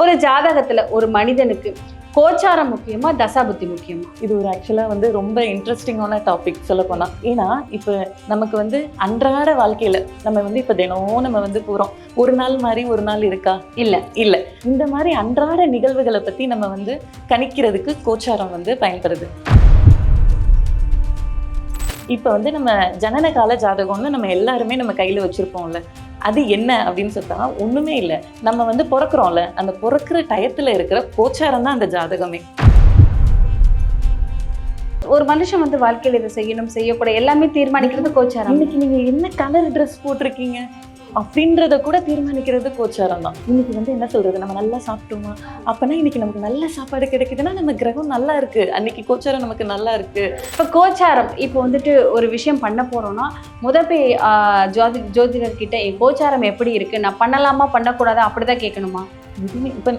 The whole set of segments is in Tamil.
ஒரு ஜாதகத்துல ஒரு மனிதனுக்கு கோச்சாரம் முக்கியமா தசாபுத்தி முக்கியமா? இது ஒரு ஆக்சுவலாக ரொம்ப இன்ட்ரெஸ்டிங்கான டாபிக் சொல்ல போனா. ஏன்னா இப்போ நமக்கு அன்றாட வாழ்க்கையில நம்ம இப்போ தினம் நம்ம போறோம். ஒரு நாள் மாதிரி ஒரு நாள் இருக்கா? இல்ல. இந்த மாதிரி அன்றாட நிகழ்வுகளை பத்தி நம்ம கணிக்கிறதுக்கு கோச்சாரம் பயன்படுது. இப்போ நம்ம ஜனனகால ஜாதகம்னு நம்ம எல்லாருமே நம்ம கையில வச்சிருப்போம்ல, அது என்ன அப்படின்னு சொன்னா ஒண்ணுமே இல்லை. நம்ம பிறக்கிறோம்ல, அந்த பிறக்கிற டயத்துல இருக்கிற கோச்சாரம் தான் அந்த ஜாதகமே. ஒரு மனுஷன் வாழ்க்கையில இதை செய்யணும் செய்யக்கூடாது எல்லாமே தீர்மானிக்கிறது கோச்சாரம். இன்னைக்கு நீங்க என்ன கலர் ட்ரெஸ் போட்டிருக்கீங்க அப்படின்றத கூட தீர்மானிக்கிறது கோச்சாரம் தான். இன்னைக்கு என்ன சொல்றது, நம்ம நல்லா சாப்பிட்டோமா, அப்பனா இன்னைக்கு நமக்கு நல்ல சாப்பாடு கிடைக்குதுன்னா நம்ம கிரகம் நல்லா இருக்கு, அன்னைக்கு கோச்சாரம் நமக்கு நல்லா இருக்கு. இப்போ கோச்சாரம் இப்போ ஒரு விஷயம் பண்ண போறோம்னா போய் ஜோதிடர்கிட்ட என் கோச்சாரம் எப்படி இருக்கு, நான் பண்ணலாமா பண்ணக்கூடாதா அப்படிதான் கேட்கணுமா? இப்போ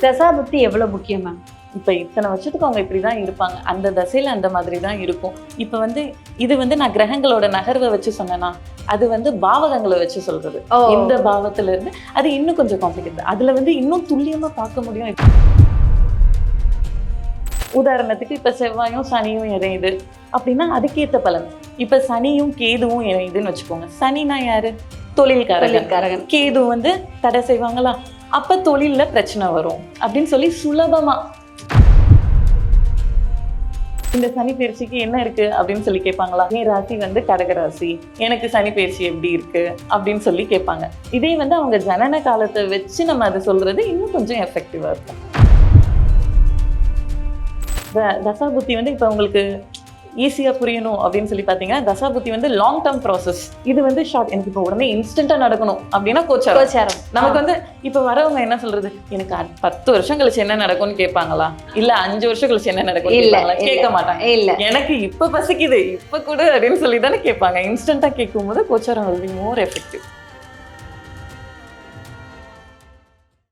தசாபுத்தி எவ்வளவு முக்கியமா? இப்போ இத்தனை வருஷத்துக்கு அவங்க இப்படிதான் இருப்பாங்க, அந்த தசையில அந்த மாதிரி தான் இருக்கும். இப்போ இது நான் கிரகங்களோட நகர்வை வச்சு சொன்னேன்னா அது பாவகங்களை வச்சு சொல்றது. இந்த பாவத்துல இருந்து அது இன்னும் கொஞ்சம் காம்ப்ளிகேட். அதுல இன்னும் துல்லியமா பார்க்க முடியும். உதாரணத்துக்கு இப்ப செவ்வாயும் சனியும் இணையுது அப்படின்னா அதுக்கேற்ற பலன். இப்ப சனியும் கேதுவும் இணையுதுன்னு வச்சுக்கோங்க. சனினா யாரு? தொழில்காரகன். கேது தடை செய்வாங்களா, அப்ப தொழில்ல பிரச்சனை வரும் அப்படின்னு சொல்லி சுலபமா இந்த சனி பயிற்சிக்கு என்ன இருக்கு அப்படின்னு சொல்லி கேட்பாங்களா? என் ராசி கடக ராசி, எனக்கு சனி பயிற்சி எப்படி இருக்கு அப்படின்னு சொல்லி கேட்பாங்க. இதே அவங்க ஜனன காலத்தை வச்சு நம்ம அதை சொல்றது இன்னும் கொஞ்சம் எஃபெக்டிவா இருக்கும். தசாபுத்தி இப்ப உங்களுக்கு ஈஸியா புரியணும் அப்படின்னு சொல்லி பாத்தீங்கன்னா, தசாபுத்தி லாங் டேர்ம் ப்ராசஸ். இது ஷார்ட். எனக்கு இப்போ உடனே இன்ஸ்டன்டா நடக்கணும் அப்படின்னா கோச்சாரம். நமக்கு இப்ப வரவங்க என்ன சொல்றது, எனக்கு 10 வருஷம் கழிச்சு என்ன நடக்கும்னு கேட்பாங்களா, இல்ல 5 வருஷம் கழிச்சு என்ன நடக்கும் கேட்க மாட்டாங்க. இல்ல எனக்கு இப்ப பசிக்குது இப்ப கூட அப்படின்னு சொல்லி தானே கேட்பாங்க. இன்ஸ்டன்டா கேட்கும் போது கோச்சாரம் மோர் எஃபெக்டிவ்.